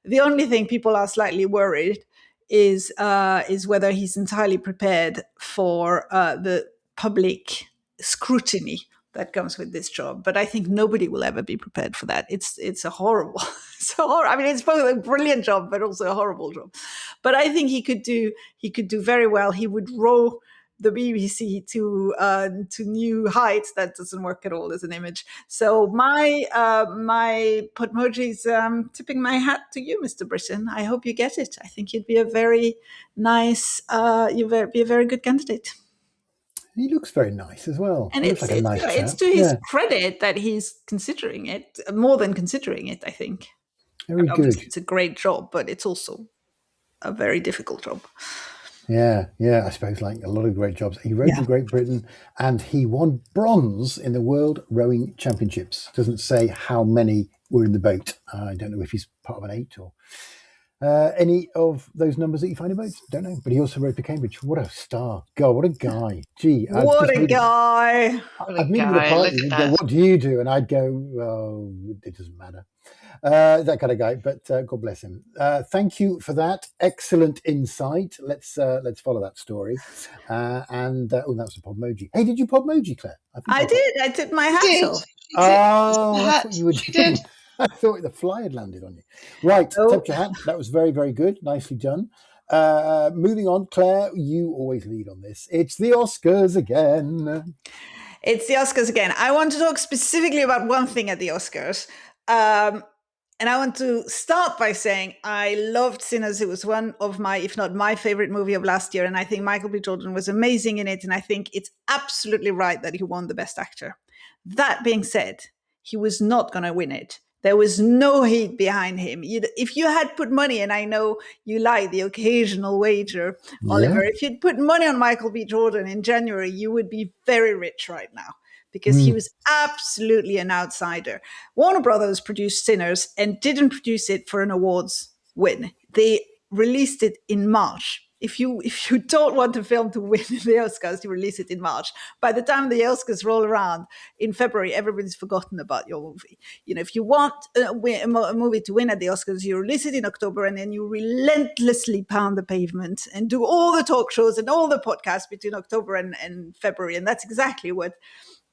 The only thing people are slightly worried is whether he's entirely prepared for the public scrutiny that comes with this job. But I think nobody will ever be prepared for that. It's a horrible. I mean, it's both a brilliant job, but also a horrible job. But I think he could do very well. He would row the BBC to new heights. That doesn't work at all as an image. So my Podmojis, tipping my hat to you, Mr. Brittin. I hope you get it. I think you'd be a very nice, you'd be a very good candidate. He looks very nice as well. And it's to his credit that he's considering it, more than considering it, I think. Very good. It's a great job, but it's also a very difficult job. Yeah, I suppose like a lot of great jobs. He rowed in Great Britain and he won bronze in the World Rowing Championships. Doesn't say how many were in the boat. I don't know if he's part of an 8 or any of those numbers that you find about. Don't know. But he also rowed for Cambridge. What a star. God, what a guy. Gee. What a guy. I'd meet him at a party and go, what do you do? And I'd go, oh, it doesn't matter. That kind of guy, but God bless him. Thank you for that excellent insight. Let's follow that story. That was a Podmoji. Hey, did you Podmoji, Claire? I did. I took my hat off. Oh, I thought you were doing. I thought the fly had landed on you. Right, tipped your hat. That was very, very good. Nicely done. Moving on, Claire, you always lead on this. It's the Oscars again. It's the Oscars again. I want to talk specifically about one thing at the Oscars. And I want to start by saying I loved Sinners. It was one of my, if not my favorite movie of last year. And I think Michael B. Jordan was amazing in it. And I think it's absolutely right that he won the Best Actor. That being said, he was not going to win it. There was no heat behind him. If you had put money, and I know you like the occasional wager, Oliver, if you'd put money on Michael B. Jordan in January, you would be very rich right now. Because he was absolutely an outsider. Warner Brothers produced Sinners and didn't produce it for an awards win. They released it in March. If you don't want a film to win the Oscars, you release it in March. By the time the Oscars roll around in February, everybody's forgotten about your movie. If you want a movie to win at the Oscars, you release it in October, and then you relentlessly pound the pavement and do all the talk shows and all the podcasts between October and February. And that's exactly what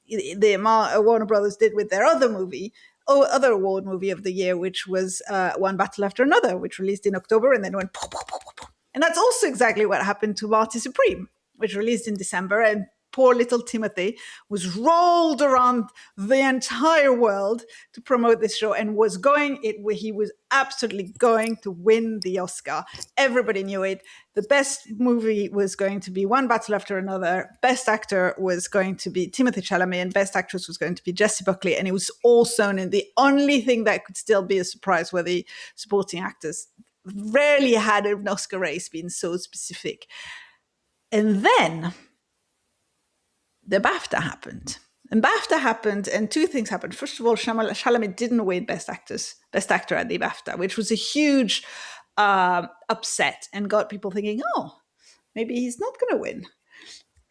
the Warner Brothers did with their other award movie of the year, which was One Battle After Another, which released in October and then went pop, pop, pop, pop. And that's also exactly what happened to Marty Supreme, which released in December and poor little Timothy was rolled around the entire world to promote this show and he was absolutely going to win the Oscar. Everybody knew it. The best movie was going to be One Battle After Another. Best actor was going to be Timothée Chalamet, and best actress was going to be Jessie Buckley. And it was all sewn in. The only thing that could still be a surprise were the supporting actors. Rarely had an Oscar race been so specific. And then the BAFTA happened. And two things happened. First of all, Chalamet didn't win Best Actor at the BAFTA, which was a huge upset and got people thinking, oh, maybe he's not going to win.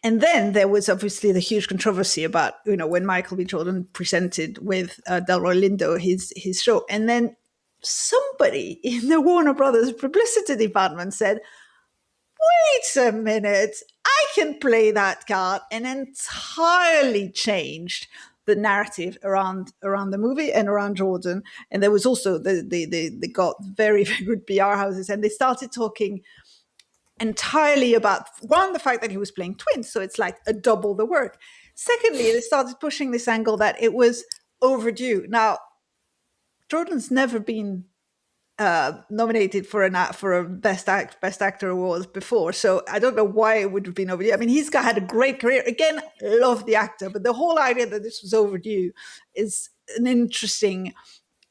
And then there was obviously the huge controversy about, when Michael B. Jordan presented with Delroy Lindo his show. And then somebody in the Warner Brothers publicity department said, wait a minute, I can play that card, and entirely changed the narrative around the movie and around Jordan. And there was also, they got very, very good PR houses, and they started talking entirely about, one, the fact that he was playing twins, so it's like a double the work. Secondly, they started pushing this angle that it was overdue. Now, Jordan's never been nominated for a best actor award before, so I don't know why it would have been overdue. I mean, he's had a great career. Again, love the actor, but the whole idea that this was overdue is an interesting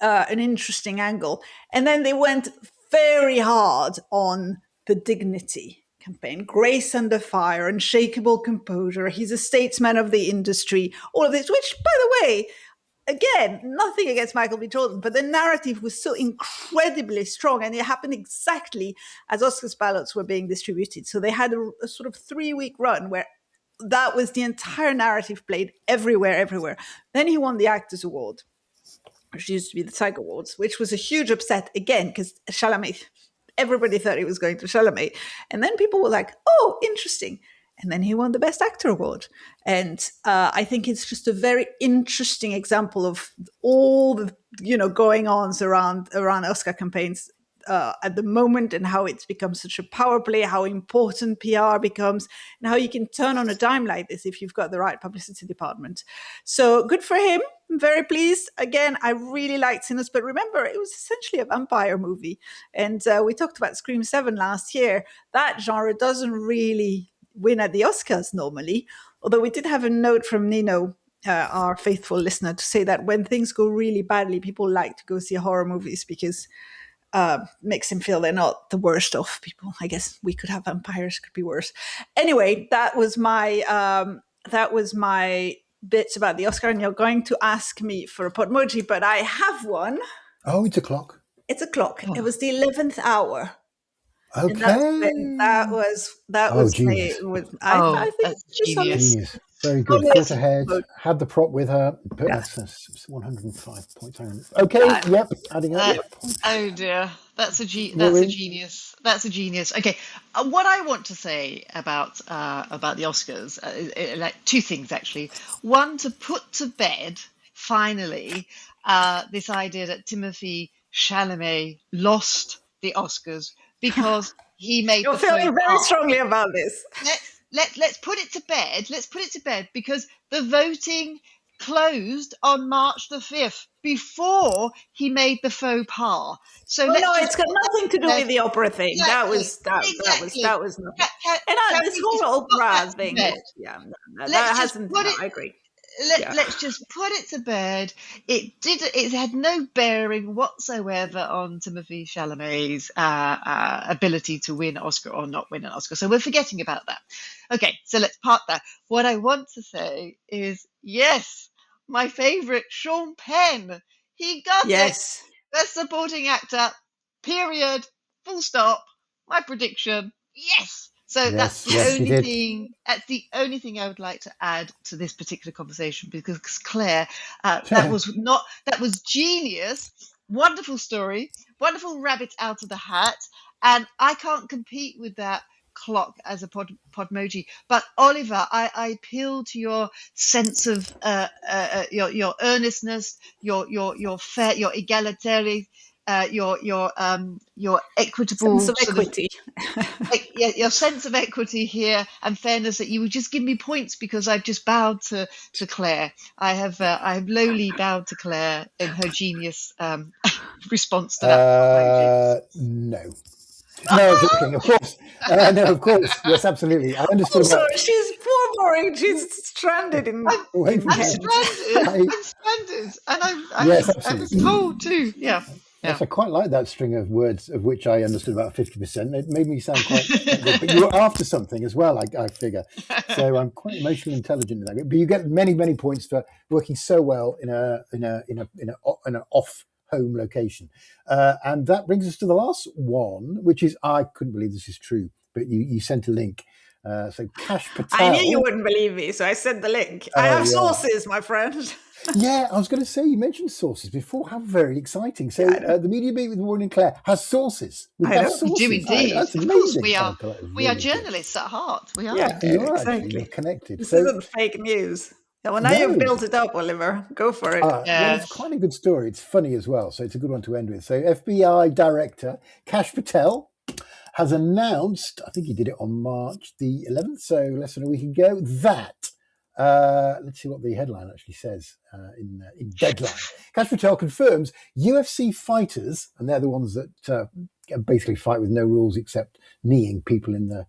angle. And then they went very hard on the Dignity campaign, Grace Under Fire, Unshakable Composure. He's a statesman of the industry. All of this, which, by the way, again, nothing against Michael B. Jordan, but the narrative was so incredibly strong, and it happened exactly as Oscars ballots were being distributed. So they had a sort of 3-week run where that was the entire narrative played everywhere. Then he won the Actors Award, which used to be the SAG Awards, which was a huge upset again, because Chalamet, everybody thought it was going to Chalamet. And then people were like, oh, interesting. And then he won the Best Actor Award. And I think it's just a very interesting example of all the, going-ons around Oscar campaigns at the moment, and how it's become such a power play, how important PR becomes, and how you can turn on a dime like this if you've got the right publicity department. So good for him. I'm very pleased. Again, I really liked Sinners, but remember, it was essentially a vampire movie. And we talked about Scream 7 last year. That genre doesn't really win at the Oscars normally, although we did have a note from Nino, our faithful listener, to say that when things go really badly, people like to go see horror movies because makes him feel they're not the worst of people. I guess we could have vampires, could be worse. Anyway, that was my bits about the Oscar, and you're going to ask me for a Podmoji, but I have one. Oh, it's a clock. It's a clock. Oh. It was the 11th hour. Okay. That was genius. I think genius. Very good. Thought ahead. Had the prop with her. That's 105 points. Okay. Yep. Adding up. Oh dear. That's a genius. That's a genius. Okay. What I want to say about the Oscars, like two things actually. One, to put to bed finally this idea that Timothée Chalamet lost the Oscars because he made. You're feeling very strongly about this. Let's put it to bed. Let's put it to bed because the voting closed on March the 5th before he made the faux pas. So it's got nothing to do with the opera thing. Exactly. That was nothing. And this whole opera thing. That hasn't. I agree. Let's just put it to bed. It had no bearing whatsoever on Timothée Chalamet's ability to win an Oscar or not win an Oscar. So we're forgetting about that. Okay, so let's park that. What I want to say is, yes, my favourite, Sean Penn. He got it. Best supporting actor, period, full stop. My prediction, yes. So that's the only thing. That's the only thing I would like to add to this particular conversation, because Claire, that was genius, wonderful story, wonderful rabbit out of the hat, and I can't compete with that clock as a Podmoji. But Oliver, I appeal to your sense of your earnestness, your fair, your egalitarian your equitable sense of equity. Your sense of equity here and fairness, that you would just give me points because I've just bowed to Claire. I have lowly bowed to Claire in her genius response to that. No. No, joking, of course. No, of course. Yes, absolutely. I understood. Also, she's poor Maureen. She's stranded in. I'm stranded, and yes, I was told too. Yeah. Yes, I quite like that string of words, of which I understood about 50%. It made me sound quite good. But you were after something as well, I figure. So I'm quite emotionally intelligent in that. But you get many, many points for working so well in an off home location. And that brings us to the last one, which is, I couldn't believe this is true, but you sent a link. So Cash Patel. I knew you wouldn't believe me, so I sent the link. I have sources, my friend. Yeah, I was going to say, you mentioned sources before. How very exciting. So the Media Beat with Maureen and Claire has sources. We do indeed. That's amazing. We are journalists at heart. We are. Yeah, you are exactly. You're connected. This isn't fake news. Well, now you've built it up, Oliver. Go for it. Well, it's quite a good story. It's funny as well, so it's a good one to end with. So FBI Director Cash Patel has announced, I think he did it on March the 11th, so less than a week ago, that let's see what the headline actually says in Deadline. Cash Patel confirms UFC fighters, and they're the ones that basically fight with no rules except kneeing people in the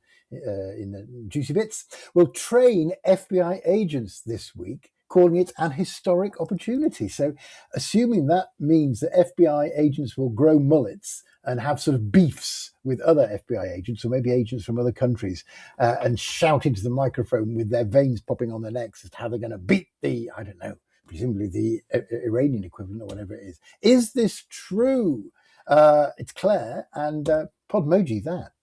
juicy bits, will train FBI agents this week, calling it an historic opportunity. So assuming that means that FBI agents will grow mullets and have sort of beefs with other FBI agents, or maybe agents from other countries, and shout into the microphone with their veins popping on their necks as to how they're going to beat I don't know, presumably the Iranian equivalent or whatever it is. Is this true? It's Claire and Podmojis that.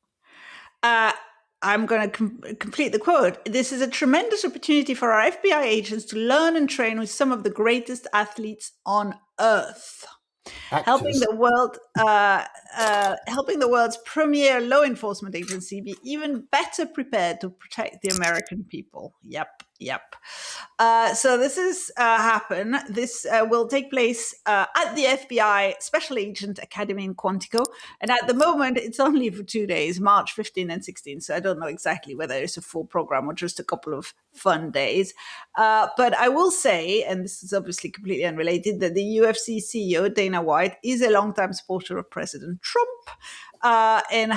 I'm going to complete the quote. This is a tremendous opportunity for our FBI agents to learn and train with some of the greatest athletes on earth. Helping the world's premier law enforcement agency be even better prepared to protect the American people. Yep. So this is happen. This will take place at the FBI Special Agent Academy in Quantico. And at the moment, it's only for 2 days, March 15 and 16. So I don't know exactly whether it's a full program or just a couple of fun days. But I will say, and this is obviously completely unrelated, that the UFC CEO, Dana White, is a longtime supporter of President Trump. And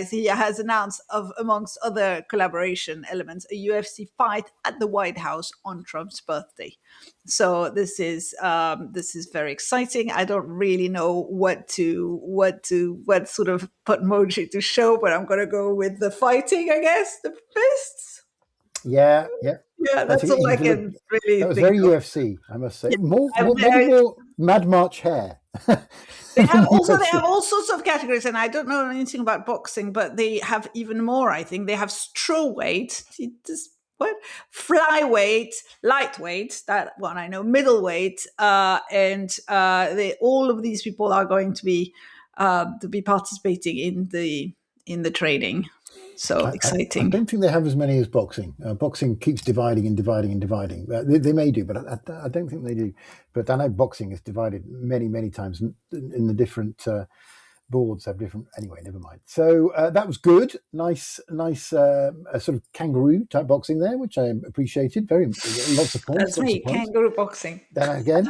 he has announced, amongst other collaboration elements, a UFC fight at the White House on Trump's birthday. So this is very exciting. I don't really know what sort of Podmoji to show, but I'm going to go with the fighting, I guess, the fists. Yeah. That's all I can really. That was very UFC, I must say. Maybe more Mad March hair. They have all sorts of categories, and I don't know anything about boxing, but they have even more. I think they have strawweight, flyweight, lightweight. That one I know, middleweight, and all of these people are going to be participating in the training. So exciting. I don't think they have as many as boxing. Boxing keeps dividing and dividing and dividing. They may do, but I don't think they do. But I know boxing is divided many, many times in the different boards have different. Anyway, never mind. So that was good. Nice sort of kangaroo type boxing there, which I appreciated. Lots of points. That's me, kangaroo boxing. Then again,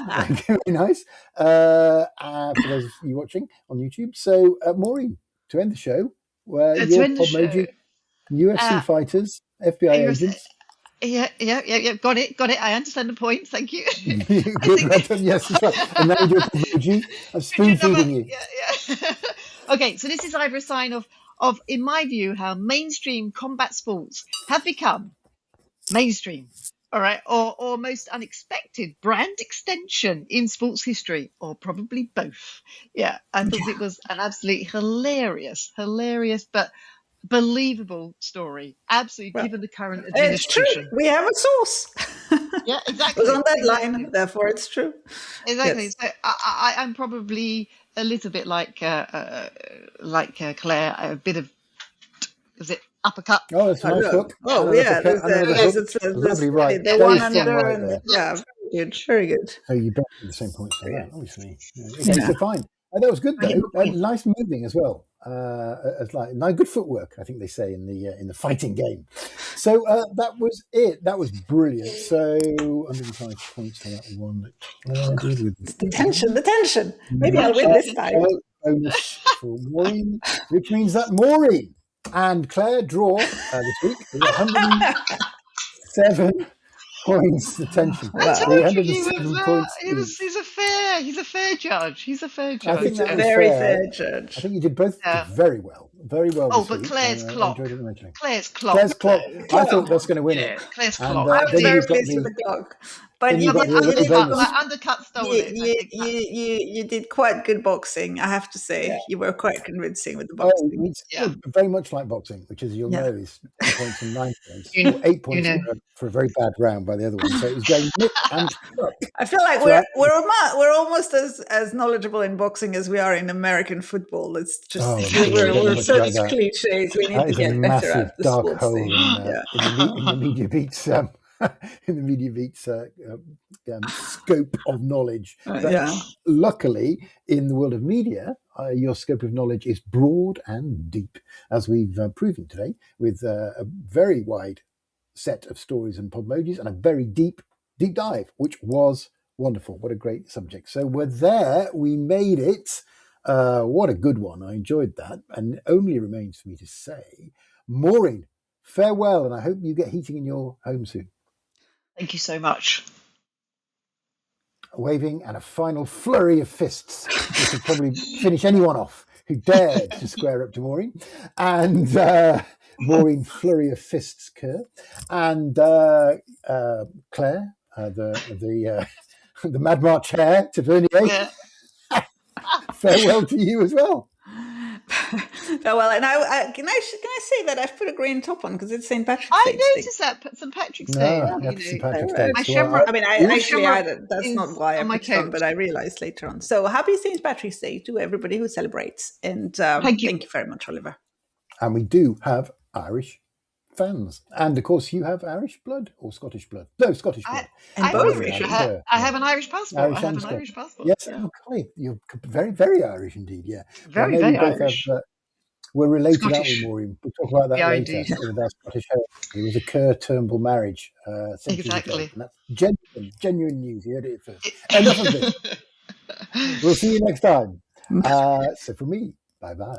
very nice. For those of you watching on YouTube. So Maureen, to end the show, your Podmoji, UFC fighters, FBI agents. Yeah. Got it. I understand the point. Thank you. Good. Yes, that's right. And now you do Podmoji. I'm spoon feeding you. Yeah. Okay, so this is either a sign of, in my view, how mainstream combat sports have become mainstream. All right, or most unexpected brand extension in sports history, or probably both. Yeah, I thought it was an absolutely hilarious, but believable story. Absolutely, given the current administration. It's true. We have a source. Yeah, exactly. It was on that line, therefore it's true. Exactly. Yes. So I'm probably a little bit like Claire, a bit of, was it uppercut? Oh, that's a nice hook. It's lovely right. The one under, very good. So you both have the same points for that, obviously. Okay, so fine. That was good Very though. good point. Nice moving as well. As like good footwork, I think they say in the fighting game. So that was it. That was brilliant. So 105 points for that one. Claire did with The tension. Maybe I'll win this time. Bonus for Maureen, which means that Maureen and Claire draw this week with 107 points. Attention. I told you 107 points. He's a fair judge. He's a fair judge. I think that was Very fair. fair judge. I think you did both very well. Very well. Oh, this but week. Claire's clock. Claire's clock. I thought that's going to win it. Claire's And, clock. I was then very you've got pleased with the clock. But then you you've got did, your little bonus. I undercut stole it. you did quite good boxing, I have to say. Yeah. You were quite convincing with the Oh, boxing. it's very much like boxing, which, as you'll know, is 10 points and 9 points. Or 8 points for a very bad round by the other one. So it was going nip and tuck. I feel like we're almost as knowledgeable in boxing as we are in American football. It's just we're such cliches. We need to get better at the dark sports hole thing. in the Media Beats in the Media Beats scope of knowledge. But luckily, in the world of media, your scope of knowledge is broad and deep, as we've proven today, with a very wide set of stories and Podmojis and a very deep dive, which was wonderful. What a great subject. So we're there. We made it. What a good one. I enjoyed that. And it only remains for me to say, Maureen, farewell, and I hope you get heating in your home soon. Thank you so much. A waving and a final flurry of fists, which would probably finish anyone off who dared to square up to Maureen. And Maureen, flurry of fists, Kerr. And Claire, the Mad March hair, Tavernier. Yeah. Farewell to you as well. Farewell, and can I say that I've put a green top on because it's St. Patrick's Day. I noticed that St. Patrick's Day. St. Patrick's Day. That's not why I put it on, but I realised later on. So happy St. Patrick's Day to everybody who celebrates, and thank you very much, Oliver. And we do have Irish fans, and of course you have Irish blood or Scottish blood. No, Scottish blood. I have an Irish passport. Irish passport. Yes, okay. You're very, very Irish indeed. Yeah, very Irish. We're related, aren't we, Maureen? We'll talk about that later with our Scottish heritage. It was a Kerr Turnbull marriage. Exactly. And that's genuine news. You heard it first. Enough of it. We'll see you next time. So from me, bye-bye.